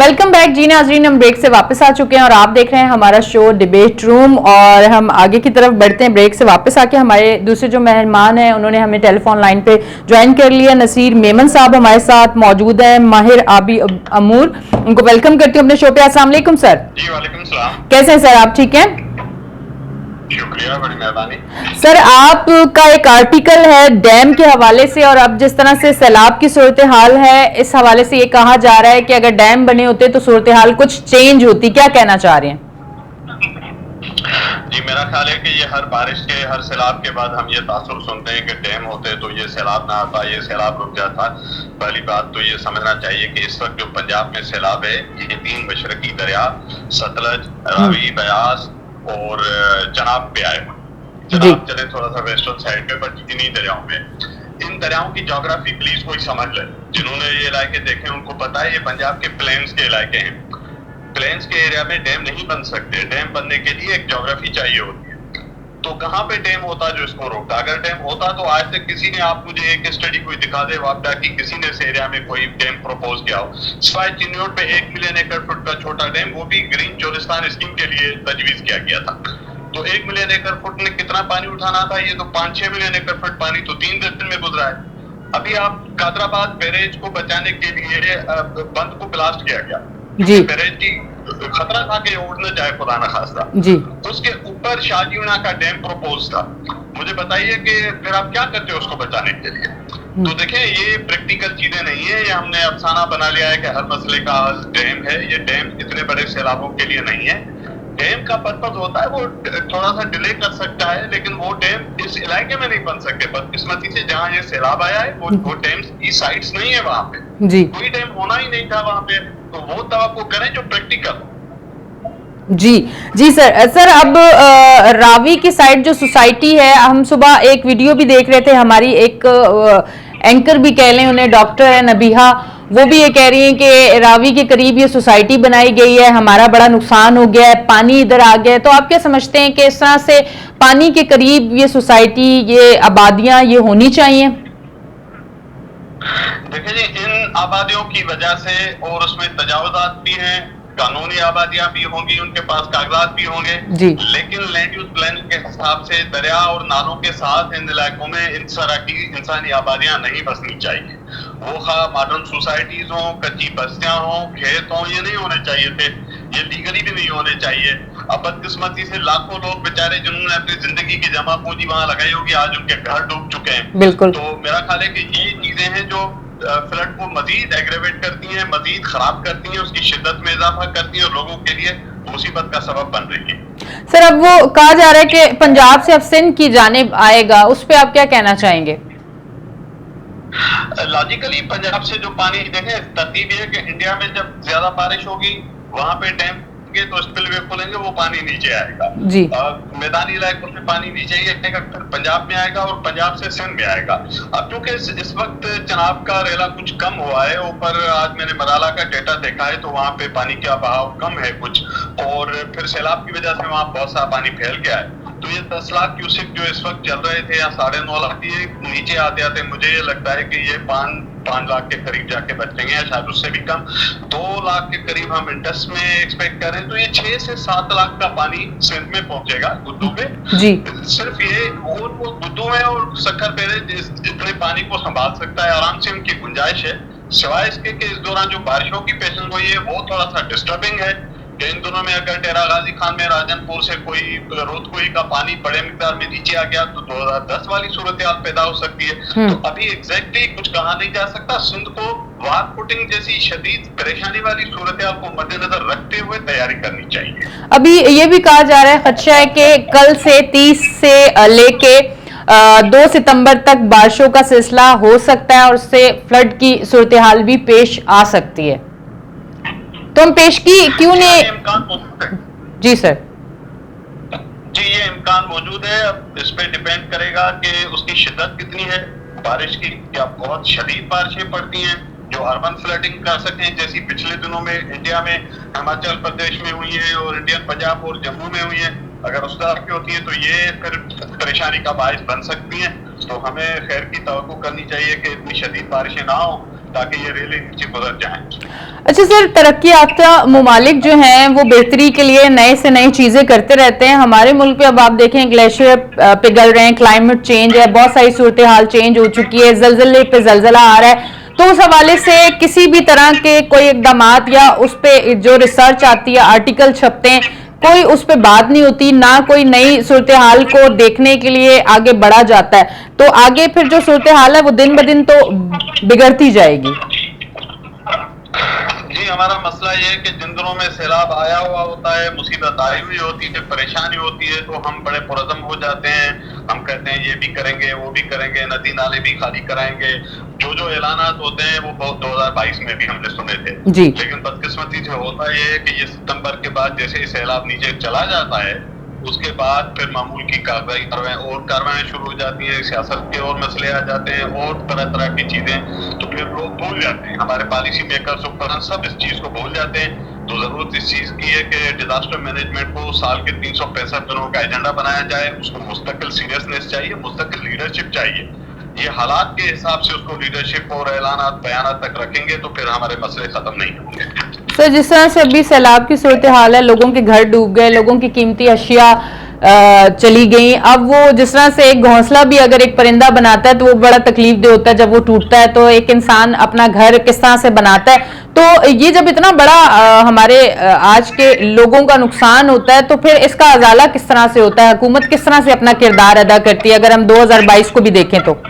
Welcome back जी नाजरीन, हम break से वापस आ चुके हैं और आप देख रहे हैं हमारा शो डिबेट रूम। और हम आगे की तरफ बढ़ते हैं। ब्रेक से वापस आके हमारे दूसरे जो मेहमान हैं उन्होंने हमें टेलीफोन लाइन पे ज्वाइन कर लिया। नसीर मेमन साहब हमारे साथ मौजूद हैं, माहिर आबी अमूर, उनको वेलकम करती हूँ अपने शो पे। अस्सलाम वालेकुम सर। जी वालेकुम सलाम। कैसे हैं सर, आप ठीक हैं? शुक्रिया, बड़ी मेहरबानी। सर आपका एक आर्टिकल है डैम के हवाले से, और अब जिस तरह से सैलाब की सूरत हाल है इस हवाले से ये कहा जा रहा है कि अगर डैम बने होते तो सूरत हाल कुछ चेंज होती। क्या कहना चाह रहे हैं? जी मेरा ख्याल है कि ये हर बारिश के हर सैलाब के बाद हम ये तासुर सुनते हैं कि डैम होते तो ये सैलाब ना आता, ये सैलाब रुक जाता। पहली बात तो ये समझना चाहिए कि इस वक्त जो पंजाब में सैलाब है ये 3 मशरकी दरिया सतलज, रावी, बयास और जनाब पे आए हुए। जनाब चले थोड़ा सा वेस्टर्न साइड पे, बट इन्हीं दरियाओं में। इन दरियाओं की ज्योग्राफी प्लीज कोई समझ ले। जिन्होंने ये इलाके देखे उनको पता है ये पंजाब के प्लेन्स के इलाके हैं। प्लेन्स के एरिया में डैम नहीं बन सकते। डैम बनने के लिए एक ज्योग्राफी चाहिए होती है। तो कहाँ पे डैम होता जो इसको रोकता? अगर डैम होता तो आज तक किसी ने, आप मुझे एक स्टडी कोई दिखा दे वापडा की किसी ने इस एरिया में कोई डैम प्रपोज किया हो। सिवाय चिन्योट पे 1 मिलियन एकड़ फुट का छोटा डैम, वो भी ग्रीन चोलिस्तान स्कीम के लिए तजवीज किया गया था। तो 1 मिलियन एकड़ फुट ने कितना पानी उठाना था? ये तो 5-6 मिलियन एकड़ फुट पानी तो 3 दिन में गुजरा है। अभी आप कादराबाद बैरेज को बचाने के लिए बंद को ब्लास्ट किया गया जी। बैरेज की खतरा था कि उड़ न जाए खुदा न खास्ता जी। उसके ऊपर शाहजीना का डैम प्रपोज था। मुझे बताइए कि फिर आप क्या करते हो उसको बचाने के लिए? तो देखें ये प्रैक्टिकल चीजें नहीं है, ये हमने अफसाना बना लिया है कि हर मसले का हल डैम है। ये डैम इतने बड़े सैलाबों के लिए नहीं है। डैम का पर्पज होता है वो थोड़ा सा डिले कर सकता है, लेकिन वो डैम इस इलाके में नहीं बन सकते। बदकिस्मती से जहाँ ये सैलाब आया है वो डैम की साइट्स नहीं है वहां पे जी। कोई डैम होना ही नहीं था वहां पे। तो वो तवक्को करें जो प्रैक्टिकल जी जी सर अब रावी की साइड जो सोसाइटी है, हम सुबह एक वीडियो भी देख रहे थे, हमारी एक एंकर भी कह लें, उन्हें डॉक्टर है नबीहा, वो भी ये कह रही हैं कि रावी के करीब ये सोसाइटी बनाई गई है, हमारा बड़ा नुकसान हो गया है, पानी इधर आ गया है। तो आप क्या समझते हैं कि इस तरह से पानी के करीब ये सोसाइटी, ये आबादियां ये होनी चाहिए? देखिए जी, इन आबादियों की वजह से और उसमें तजावुजात भी हैं, कानूनी आबादियां भी होंगी, उनके पास कागजात भी होंगे जी। लेकिन लैंड यूज प्लान के हिसाब से दरिया और नालों के साथ इन इलाकों में इन तरह की इंसानी आबादियां नहीं बसनी चाहिए। वो खा मॉडर्न सोसाइटीज हो, कच्ची बस्तियां हो, खेत हो, ये नहीं होने चाहिए थे। ये लीगली भी नहीं होने चाहिए। अब बदकिस्मती से लाखों लोग बेचारे जिन्होंने अपनी जिंदगी की जमा पूंजी वहां लगाई होगी, आज उनके घर डूब चुके हैं। बिल्कुल। तो मेरा ख्याल है कि ये चीजें हैं जो फ्लड को मजीद एग्रेवेट करती हैं, मजीद खराब करती हैं, उसकी शिद्दत में इजाफा करती हैं और लोगों के लिए मुसीबत का सबब बन रही है। सर अब वो कहा जा रहा है कि पंजाब से अब सिंध की जानिब आएगा, उस पर आप क्या कहना चाहेंगे? लॉजिकली पंजाब से जो पानी, देखें तरतीब ये है कि इंडिया में जब ज्यादा बारिश होगी वहां पे डैम तो स्पिलवे खोलेंगे, वो पानी नीचे आएगा जी। मैदानी इलाकों से पानी नीचे आएगा, फिर पंजाब में आएगा और पंजाब से सिंध में आएगा। अब क्योंकि इस वक्त चनाब का रेला कुछ कम हुआ है, ऊपर आज मैंने मराला का डेटा देखा है तो वहां पे पानी का बहाव कम है कुछ, और फिर सैलाब की वजह से वहां बहुत सारा पानी फैल गया है। तो ये 10 लाख क्यूसेक जो इस वक्त चल रहे थे या 9.5 लाख, ये नीचे आते आते मुझे ये लगता है कि ये 5 लाख के करीब जाके बचेंगे या शायद उससे भी कम। 2 लाख के करीब हम इंडस में एक्सपेक्ट करें, तो ये 6 से 7 लाख का पानी सिंध में पहुंचेगा, गुद्दू में जी। सिर्फ ये और वो गुद्दू में और सक्कर बैरेज इतने पानी को संभाल सकता है, आराम से उनकी गुंजाइश है। सिवाय इसके कि इस दौरान जो बारिशों की पेशन हुई है वो थोड़ा सा डिस्टर्बिंग है। इन दोनों में अगर डेरा गाजी खान में राजनपुर से कोई रोहतकोई का पानी बड़े मिकदार में नीचे आ गया तो 2010 वाली सूरत हाल पैदा हो सकती है। तो अभी एग्जैक्टली कुछ कहा नहीं जा सकता। सिंध को वार फुटिंग जैसी शदीद परेशानी वाली सूरत हाल को मद्देनजर रखते हुए तैयारी करनी चाहिए। अभी ये भी कहा जा रहा है, खदशा है कि कल से 30 से लेके 2 सितंबर तक बारिशों का सिलसिला हो सकता है और उससे फ्लड की सूरत हाल भी पेश आ सकती है। तो हम पेश की क्यों नहीं? जी सर जी, ये इम्कान मौजूद है। अब इस पे डिपेंड करेगा कि उसकी शिद्दत कितनी है बारिश की। क्या बहुत शदीद बारिशें पड़ती हैं जो अर्बन फ्लडिंग कर सकें, जैसी पिछले दिनों में इंडिया में हिमाचल प्रदेश में हुई है और इंडियन पंजाब और जम्मू में हुई है। अगर उस तरह की होती है तो ये फिर परेशानी का बायस बन सकती हैं। तो हमें खैर की तवक्को करनी चाहिए कि इतनी शदीद बारिशें ना हो, ताकि ये रेलें नीचे गुजर जाएं। अच्छा सर, तरक्की याफ्ता ममालिक जो हैं वो बेहतरी के लिए नए से नई चीज़ें करते रहते हैं। हमारे मुल्क पे अब आप देखें ग्लेशियर पिघल रहे हैं, क्लाइमेट चेंज है, बहुत सारी सूरत हाल चेंज हो चुकी है, जलजले पे जलजला आ रहा है। तो उस हवाले से किसी भी तरह के कोई इकदामात या उस पे जो रिसर्च आती है, आर्टिकल छपते हैं, कोई उस पे बात नहीं होती, ना कोई नई सूरत हाल को देखने के लिए आगे बढ़ा जाता है। तो आगे फिर जो सूरत हाल है वो दिन ब दिन तो बिगड़ती जाएगी। जी, हमारा मसला ये है कि जिन दिनों में सैलाब आया हुआ होता है, मुसीबत आई हुई होती है, परेशानी होती है, तो हम बड़े पुरज़म हो जाते हैं। हम कहते हैं ये भी करेंगे, वो भी करेंगे, नदी नाले भी खाली कराएंगे। जो ऐलानात होते हैं वो 2022 में भी हमने सुने थे जी। लेकिन बदकिस्मती से होता ये है कि ये सितंबर के बाद जैसे ही सैलाब नीचे चला जाता है, उसके बाद फिर मामूल की कार्रवाई शुरू हो जाती है, सियासत के और मसले आ जाते हैं और तरह तरह की चीजें, तो फिर लोग भूल जाते हैं। हमारे पॉलिसी मेकर्स उपकरण सब इस चीज को भूल जाते हैं। तो जरूरत इस चीज की है कि डिजास्टर मैनेजमेंट को साल के 365 दिनों का एजेंडा बनाया जाए, उसको मुस्तकिल सीरियसनेस चाहिए, मुस्तकिल लीडरशिप चाहिए। ये हालात के हिसाब से उसको लीडरशिप और ऐलानात बयानात तक रखेंगे तो फिर हमारे मसले खत्म नहीं होंगे। सर, जिस तरह से अभी सैलाब की सूरत हाल है, लोगों के घर डूब गए, लोगों की कीमती अशिया चली गई। अब वो जिस तरह से एक घोंसला भी अगर एक परिंदा बनाता है तो वो बड़ा तकलीफ दे होता है जब वो टूटता है, तो एक इंसान अपना घर किस तरह से बनाता है। तो ये जब इतना बड़ा हमारे आज के लोगों का नुकसान होता है तो फिर इसका अजाला किस तरह से होता है, हुकूमत किस तरह से अपना किरदार अदा करती है, अगर हम 2022 को भी देखें तो?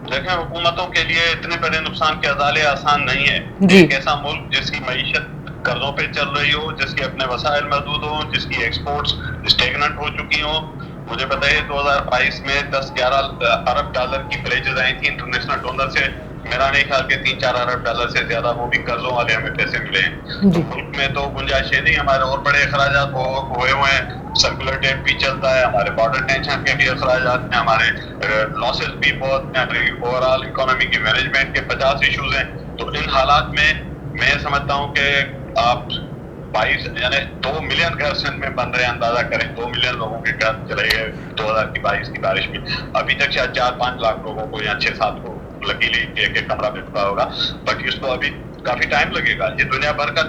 देखें, हुकूमतों के लिए इतने बड़े नुकसान के अजाले आसान नहीं है। एक ऐसा मुल्क जिसकी मईशत कर्जों पे चल रही हो, जिसके अपने वसाइल महदूद हो, जिसकी एक्सपोर्ट्स स्टेगनेंट हो चुकी हो। मुझे बताइए 2022 में 10-11 अरब डॉलर की प्लेजेस आई थी इंटरनेशनल डोनर से। मेरा नहीं ख्याल के 3-4 अरब डॉलर से ज्यादा वो भी कर्जों वाले हमें पैसे मिले हैं। तो मुल्क में तो गुंजाइश नहीं, हमारे और बड़े अखराजात हुए हुए हैं। सर्कुलर डेट भी चलता है, हमारे बॉर्डर टेंशन के भी अखराजात हैं, हमारे लॉसेस भी बहुत हैं, ओवरऑल इकोनॉमी की मैनेजमेंट के 50 इशूज हैं। तो इन हालात में मैं समझता हूँ कि आप 22 यानी 2 मिलियन घर सिंध में बन रहे हैं, अंदाजा करें 2 मिलियन लोगों के घर चले गए 2022 की बारिश में। अभी तक शायद 4-5 लाख लोगों को या 6-7 को लकीली एक कमरा मिलता होगा, बाकी उसको अभी काफी टाइम लगेगा। ये दुनिया भर का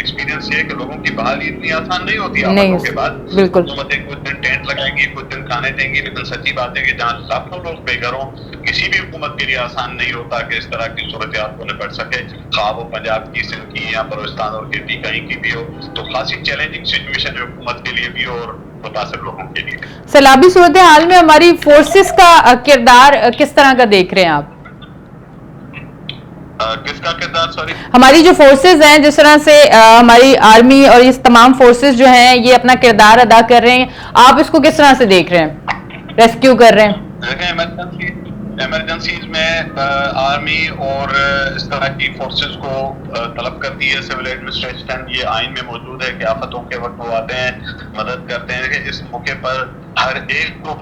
एक्सपीरियंस है कि लोगों की बहाली इतनी आसान नहीं होती आफतों के बाद। बिल्कुल। हुकूमतें कुछ दिन टेंट लगाएंगी, कुछ दिन खाने देंगी, लेकिन सच्ची बात है कि जहाँ लाखों लोग बेघर हों, किसी भी हुकूमत के लिए आसान नहीं होता कि इस तरह की सूरत को निपट सके, खा वो पंजाब की, सिंध की या बलूचिस्तान और गिरती कहीं की भी हो। तो खासी चैलेंजिंग सिचुएशन है हुकूमत के लिए भी और मुतासिर लोगों के लिए। सैलाबी सूरत हाल में हमारी फोर्सेस का किरदार किस तरह का देख रहे हैं आप? किसका किरदार? सॉरी, हमारी जो फोर्सेस हैं, जिस तरह से हमारी आर्मी और ये तमाम फोर्सेस जो हैं ये अपना किरदार अदा कर रहे हैं, आप इसको किस तरह से देख रहे हैं, रेस्क्यू कर रहे हैं? देखें, इमरजेंसीज में आर्मी और इस तरह की फोर्सेस को तलब करती है सिविल एडमिनिस्ट्रेशन। ये आइन में मौजूद है कि आफतों के वक्त वो आते हैं, मदद करते हैं। कि इस मौके पर हर एक को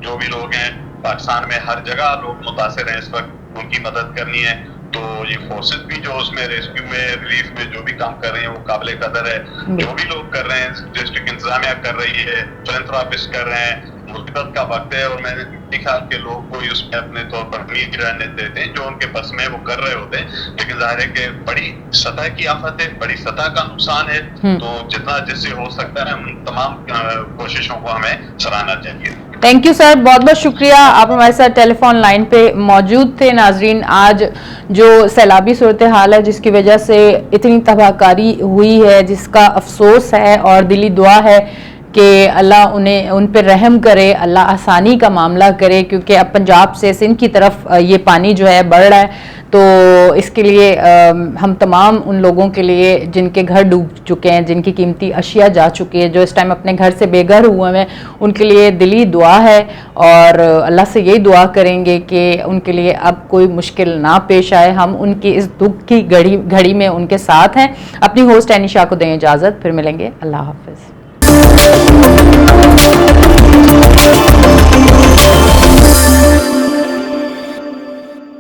जो भी लोग हैं पाकिस्तान में, हर जगह लोग मुतासिर हैं इस वक्त, उनकी मदद करनी है। तो ये फोर्सेस भी जो उसमें रेस्क्यू में, रिलीफ में जो भी काम कर रहे हैं वो काबिल कदर है। जो भी लोग कर रहे हैं, डिस्ट्रिक्ट इंतजामिया कर रही है, फिलैंथ्रोपिस्ट कर रहे हैं। मुसीबत का वक्त है और मैंने देखा कि लोग कोई उसमें अपने तौर पर नहीं रहने देते हैं, जो उनके बस में वो कर रहे होते हैं। लेकिन जाहिर है कि बड़ी सतह की आफत है, बड़ी सतह का नुकसान है, तो जितना जिससे हो सकता है उन तमाम कोशिशों को हमें सराहना चाहिए। थैंक यू सर, बहुत बहुत शुक्रिया, आप हमारे साथ टेलीफोन लाइन पे मौजूद थे। नाजरीन, आज जो सैलाबी सूरत हाल है जिसकी वजह से इतनी तबाहकारी हुई है, जिसका अफसोस है और दिली दुआ है कि अल्लाह उन्हें उन पर रहम करे, अल्लाह आसानी का मामला करे, क्योंकि अब पंजाब से सिंध की तरफ ये पानी जो है बढ़ रहा है। तो इसके लिए हम तमाम उन लोगों के लिए जिनके घर डूब चुके हैं, जिनकी कीमती अशिया जा चुकी है, जो इस टाइम अपने घर से बेघर हुए हैं, उनके लिए दिली दुआ है और अल्लाह से यही दुआ करेंगे कि उनके लिए अब कोई मुश्किल ना पेश आए। हम उनकी इस दुख की घड़ी में उनके साथ हैं। अपनी होस्ट एनिशा को दें इजाज़त, फिर मिलेंगे। अल्लाह हाफिज़।